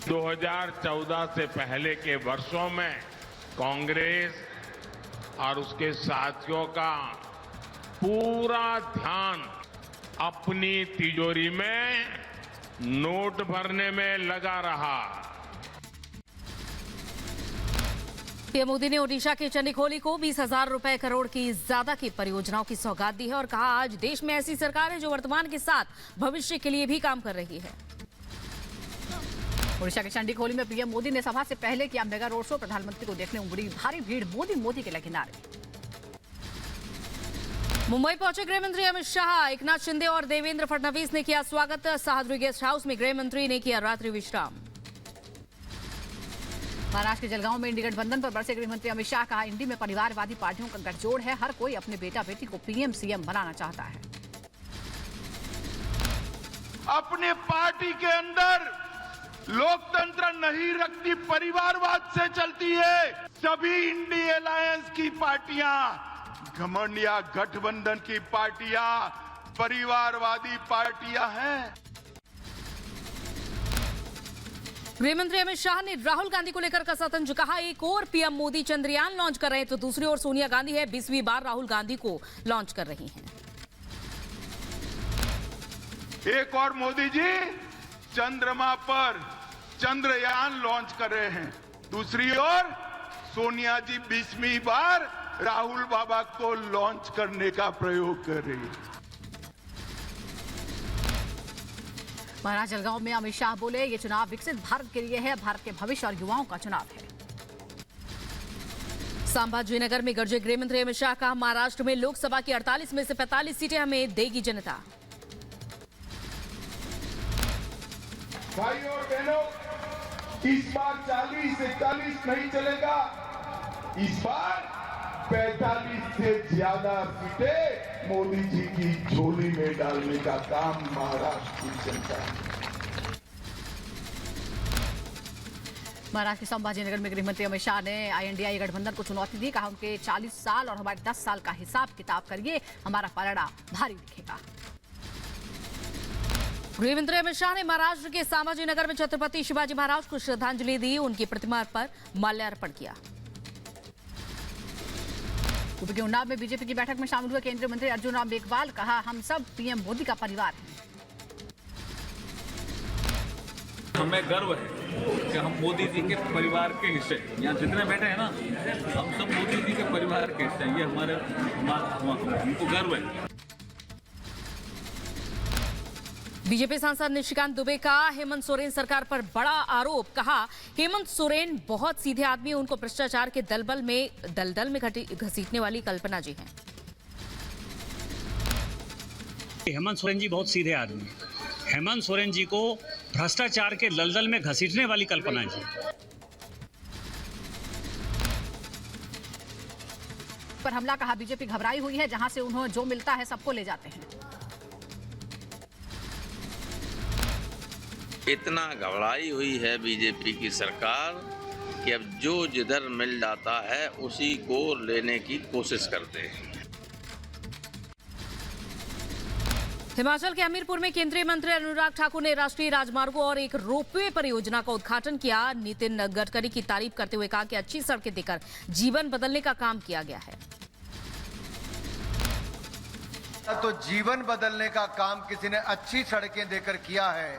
2014 से पहले के वर्षों में कांग्रेस और उसके साथियों का पूरा ध्यान अपनी तिजोरी में नोट भरने में लगा रहा। पीएम मोदी ने ओडिशा के चंडीखोली को 20,000 रुपए करोड़ की ज्यादा की परियोजनाओं की सौगात दी है और कहा आज देश में ऐसी सरकार है जो वर्तमान के साथ भविष्य के लिए भी काम कर रही है। ओडिशा के चंडीखोली में पीएम मोदी ने सभा से पहले किया मेगा रोड शो। प्रधानमंत्री को देखने उमड़ी भारी भीड़। मोदी मोदी के लगे नारे। मुंबई पहुंचे गृह मंत्री अमित शाह, एकनाथ शिंदे और देवेंद्र फडणवीस ने किया स्वागत। सह्याद्री गेस्ट हाउस में गृह मंत्री ने किया रात्रि विश्राम। महाराष्ट्र के जलगांव में इंडी गठबंधन पर बरसे गृह मंत्री अमित शाह। कहा इंडी में परिवारवादी पार्टियों का गठजोड़ है। हर कोई अपने बेटा बेटी को पीएम सीएम बनाना चाहता है। अपने पार्टी के अंदर लोकतंत्र नहीं रखती, परिवारवाद से चलती है। सभी इंडी अलायंस की पार्टियां, घमंडिया गठबंधन की पार्टियां परिवारवादी पार्टियां हैं। गृहमंत्री अमित शाह ने राहुल गांधी को लेकर कसा तंज। कहा एक और पीएम मोदी चंद्रयान लॉन्च कर रहे हैं तो दूसरी ओर सोनिया गांधी है 20वीं बार राहुल गांधी को लॉन्च कर रही हैं। एक और मोदी जी चंद्रमा पर चंद्रयान लॉन्च कर रहे हैं, दूसरी ओर सोनिया जी 20वीं बार राहुल बाबा को लॉन्च करने का प्रयोग कर रही है। महाराष्ट्र जलगांव में अमित शाह बोले ये चुनाव विकसित भारत के लिए है। भारत के भविष्य और युवाओं का चुनाव है। संभाजीनगर में गरजे गृह मंत्री अमित शाह। कहा महाराष्ट्र में लोकसभा की 48 में से 45 सीटें हमें देगी जनता। भाई और बहनों, इस बार 40-41 नहीं चलेगा। इस बार 45 से ज्यादा सीटें मोदी जी की झोली में डालने का काम महाराष्ट्र की जनता है। महाराष्ट्र के संभाजीनगर में गृह मंत्री अमित शाह ने INDI गठबंधन को चुनौती दी। कहा उनके 40 साल और हमारे 10 साल का हिसाब किताब करिए, हमारा पलड़ा भारी दिखेगा। गृह मंत्री अमित शाह ने महाराष्ट्र के संभाजीनगर में छत्रपति शिवाजी महाराज को श्रद्धांजलि दी। उनकी प्रतिमा पर माल्यार्पण किया। यूपी के उन्नाव में बीजेपी की बैठक में शामिल हुए केंद्रीय मंत्री अर्जुन राम मेघवाल। कहा हम सब पीएम मोदी का परिवार हैं। हमें गर्व है कि हम मोदी जी के परिवार के हिस्से, यहाँ जितने बैठे हैं ना, हम सब मोदी जी के परिवार के हिस्से हैं। ये हमको गर्व है। बीजेपी सांसद निशिकांत दुबे का हेमंत सोरेन सरकार पर बड़ा आरोप। कहा हेमंत सोरेन बहुत सीधे आदमी हैं, उनको भ्रष्टाचार के दलदल में घसीटने वाली कल्पना जी हैं। हेमंत सोरेन जी बहुत सीधे आदमी हैं। हेमंत सोरेन जी को भ्रष्टाचार के दलदल में घसीटने वाली कल्पना जी। पर हमला। कहा बीजेपी घबराई हुई है, जहां से उन्हें जो मिलता है सबको ले जाते हैं। इतना घबराई हुई है बीजेपी की सरकार कि अब जो जिधर मिल जाता है उसी को लेने की कोशिश करते हैं। हिमाचल के हमीरपुर में केंद्रीय मंत्री अनुराग ठाकुर ने राष्ट्रीय राजमार्गों और एक रोपवे परियोजना का उद्घाटन किया। नितिन गडकरी की तारीफ करते हुए कहा कि अच्छी सड़कें देकर जीवन बदलने का काम किया गया है। तो जीवन बदलने का काम किसी ने अच्छी सड़कें देकर किया है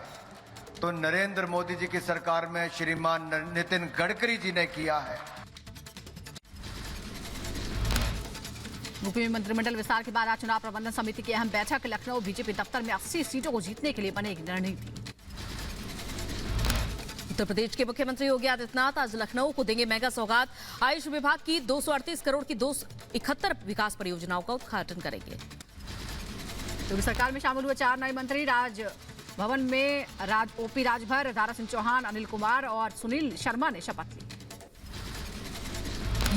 तो नरेंद्र मोदी जी की सरकार में श्रीमान नितिन गडकरी जी ने किया है। यूपी में मंत्रिमंडल विस्तार के बाद आज चुनाव प्रबंधन समिति की अहम बैठक। लखनऊ बीजेपी दफ्तर में 80 सीटों को जीतने के लिए बनेगी रणनीति। उत्तर प्रदेश के मुख्यमंत्री योगी आदित्यनाथ आज लखनऊ को देंगे मेगा सौगात। आयुष विभाग की 238 करोड़ की 271 विकास परियोजनाओं का उद्घाटन करेंगे। योगी सरकार में शामिल हुए 4 नए मंत्री। राजभवन में ओपी राजभर, दारा सिंह चौहान, अनिल कुमार और सुनील शर्मा ने शपथ ली।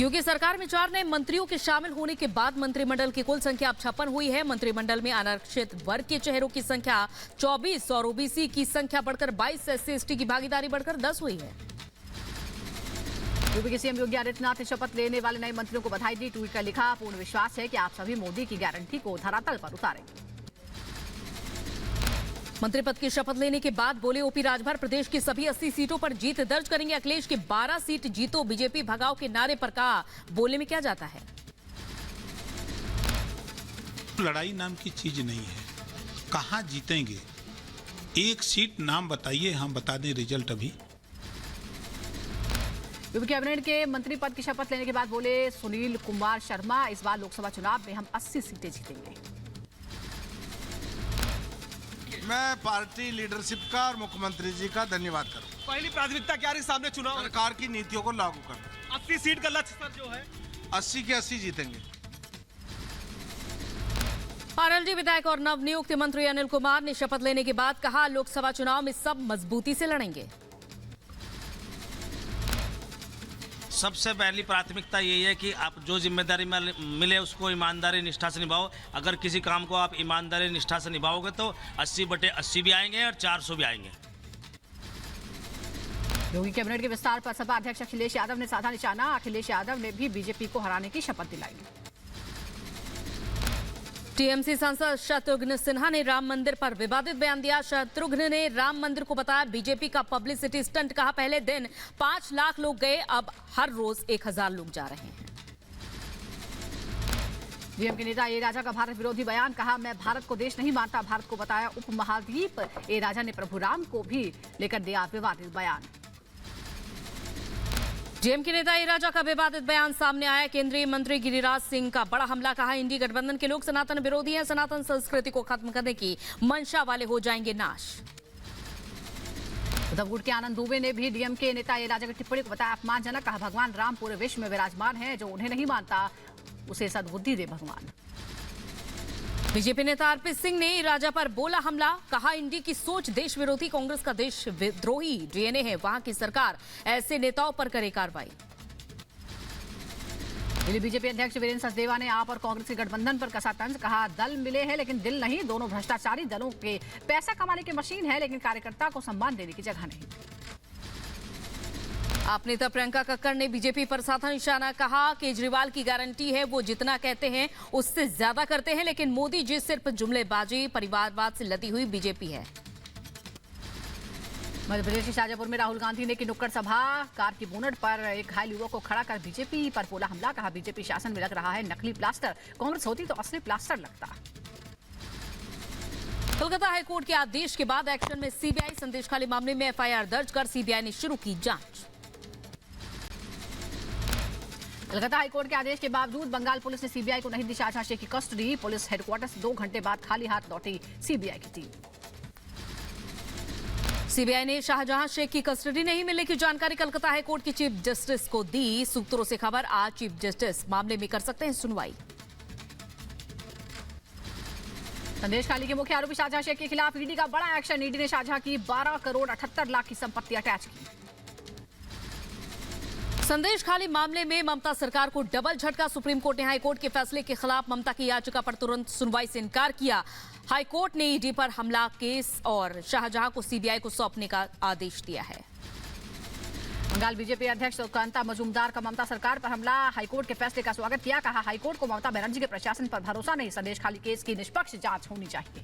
योगी सरकार में 4 नए मंत्रियों के शामिल होने के बाद मंत्रिमंडल की कुल संख्या अब 56 हुई है। मंत्रिमंडल में आरक्षित वर्ग के चेहरों की संख्या 24 और ओबीसी की संख्या बढ़कर 22, SC/ST की भागीदारी बढ़कर 10 हुई है। यूपी के सीएम योगी आदित्यनाथ ने शपथ लेने वाले नए मंत्रियों को बधाई दी। ट्वीट कर लिखा, पूर्ण विश्वास है कि आप सभी मोदी की गारंटी को धरातल पर उतारेंगे। मंत्री पद की शपथ लेने के बाद बोले ओपी राजभर, प्रदेश की सभी 80 सीटों पर जीत दर्ज करेंगे। अखिलेश की 12 सीट जीतो बीजेपी भगाओ के नारे पर कहा, बोलने में क्या जाता है। लड़ाई नाम की चीज नहीं है, कहां जीतेंगे, एक सीट नाम बताइए, हम बता दें रिजल्ट अभी। यूपी कैबिनेट के मंत्री पद की शपथ लेने के बाद बोले सुनील कुमार शर्मा, इस बार लोकसभा चुनाव में हम 80 सीटें जीतेंगे। मैं पार्टी लीडरशिप का और मुख्यमंत्री जी का धन्यवाद करूं। पहली प्राथमिकता क्या रही सामने चुनाव? सरकार की नीतियों को लागू करना। 80 सीट का लक्ष्य सर जो है 80 के 80 जीतेंगे। आरएलडी विधायक और नवनियुक्त मंत्री अनिल कुमार ने शपथ लेने के बाद कहा, लोकसभा चुनाव में सब मजबूती से लड़ेंगे। सबसे पहली प्राथमिकता यही है कि आप जो जिम्मेदारी मिले उसको ईमानदारी निष्ठा से निभाओ। अगर किसी काम को आप ईमानदारी निष्ठा से निभाओगे तो 80/80 भी आएंगे और 400 भी आएंगे। योगी कैबिनेट के विस्तार पर सपा अध्यक्ष अखिलेश यादव ने साधा निशाना। अखिलेश यादव ने भी बीजेपी को हराने की शपथ दिलाई। टीएमसी सांसद शत्रुघ्न सिन्हा ने राम मंदिर पर विवादित बयान दिया। शत्रुघ्न ने राम मंदिर को बताया बीजेपी का पब्लिसिटी स्टंट। कहा, पहले दिन 5 लाख लोग गए, अब हर रोज 1000 लोग जा रहे हैं। डीएम के नेता ए राजा का भारत विरोधी बयान। कहा, मैं भारत को देश नहीं मानता। भारत को बताया उप महाद्वीप। ए राजा ने प्रभु राम को भी लेकर दिया विवादित बयान। डीएम के नेता ए राजा का विवादित बयान सामने आया। केंद्रीय मंत्री गिरिराज सिंह का बड़ा हमला। कहा, इंडी गठबंधन के लोग सनातन विरोधी हैं, सनातन संस्कृति को खत्म करने की मंशा वाले हो जाएंगे नाश। उद्धव गुट के आनंद दुबे ने भी डीएम के नेता ए राजा की टिप्पणी को बताया अपमानजनक। कहा, भगवान राम पूरे विश्व में विराजमान है, जो उन्हें नहीं मानता उसे सद्बुद्धि दे भगवान। बीजेपी नेता अर्पित सिंह ने राजा पर बोला हमला। कहा, इंडी की सोच देश विरोधी, कांग्रेस का देश विद्रोही डीएनए है, वहां की सरकार ऐसे नेताओं पर करे कार्रवाई। दिल्ली बीजेपी अध्यक्ष वीरेंद्र सचदेवा ने आप और कांग्रेस के गठबंधन पर कसा तंज। कहा, दल मिले हैं लेकिन दिल नहीं। दोनों भ्रष्टाचारी दलों के पैसा कमाने की मशीन है, लेकिन कार्यकर्ता को सम्मान देने की जगह नहीं। आप नेता प्रियंका कक्कड़ ने बीजेपी पर साधा निशाना। कहा, केजरीवाल की गारंटी है, वो जितना कहते हैं उससे ज्यादा करते हैं, लेकिन मोदी जी सिर्फ जुमलेबाजी, परिवारवाद से लदी हुई बीजेपी है। मध्य प्रदेश के शाजापुर में राहुल गांधी ने की नुक्कड़ सभा। कार की बोनट पर एक घायल युवक को खड़ा कर बीजेपी पर बोला हमला। कहा, बीजेपी शासन में लग रहा है नकली प्लास्टर, कांग्रेस होती तो असली प्लास्टर लगता। कोलकाता हाईकोर्ट के आदेश के बाद एक्शन में सीबीआई। संदेश खाली मामले में एफआईआर दर्ज कर सीबीआई ने शुरू की जांच। कलकत्ता हाईकोर्ट के आदेश के बावजूद बंगाल पुलिस ने सीबीआई को नहीं दी शाहजहां शेख की कस्टडी। पुलिस हेडक्वार्टर से 2 घंटे बाद खाली हाथ लौटी सीबीआई की टीम। सीबीआई ने शाहजहां शेख की कस्टडी नहीं मिलने की जानकारी कलकत्ता हाईकोर्ट की चीफ जस्टिस को दी। सूत्रों से खबर, आज चीफ जस्टिस मामले में कर सकते हैं सुनवाई। संदेश खाली के मुख्य आरोपी शाहजहां शेख के खिलाफ ईडी का बड़ा एक्शन। ईडी ने शाहजहां की 12 करोड़ 78 लाख की संपत्ति अटैच की। संदेश खाली मामले में ममता सरकार को डबल झटका। सुप्रीम कोर्ट ने हाईकोर्ट के फैसले के खिलाफ ममता की याचिका पर तुरंत सुनवाई से इनकार किया। हाईकोर्ट ने ईडी पर हमला केस और शाहजहां को सीबीआई को सौंपने का आदेश दिया है। बंगाल बीजेपी अध्यक्ष कांता मजूमदार का ममता सरकार पर हमला। हाईकोर्ट के फैसले का स्वागत किया। कहा, हाईकोर्ट को ममता बनर्जी के प्रशासन पर भरोसा नहीं। संदेश खाली केस की निष्पक्ष जांच होनी चाहिए।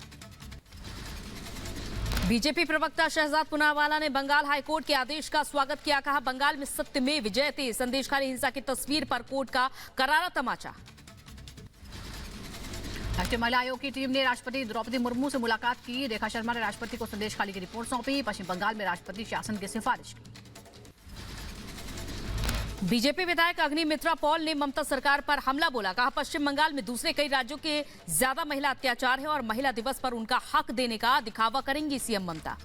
बीजेपी प्रवक्ता शहजाद पुनावाला ने बंगाल हाईकोर्ट के आदेश का स्वागत किया। कहा, बंगाल में सत्यमेव विजयते। संदेश खाली हिंसा की तस्वीर पर कोर्ट का करारा तमाचा। राष्ट्रीय महिला आयोग की टीम ने राष्ट्रपति द्रौपदी मुर्मू से मुलाकात की। रेखा शर्मा ने राष्ट्रपति को संदेश खाली की रिपोर्ट सौंपी। पश्चिम बंगाल में राष्ट्रपति शासन की सिफारिश की। बीजेपी विधायक अग्निमित्रा पॉल ने ममता सरकार पर हमला बोला। कहा, पश्चिम बंगाल में दूसरे कई राज्यों के ज्यादा महिला अत्याचार है और महिला दिवस पर उनका हक देने का दिखावा करेंगी सीएम ममता।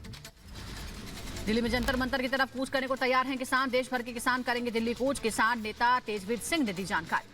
दिल्ली में जंतर मंतर की तरफ कूच करने को तैयार हैं किसान। देश भर के किसान करेंगे दिल्ली कूच। किसान नेता तेजवीर सिंह ने दी जानकारी।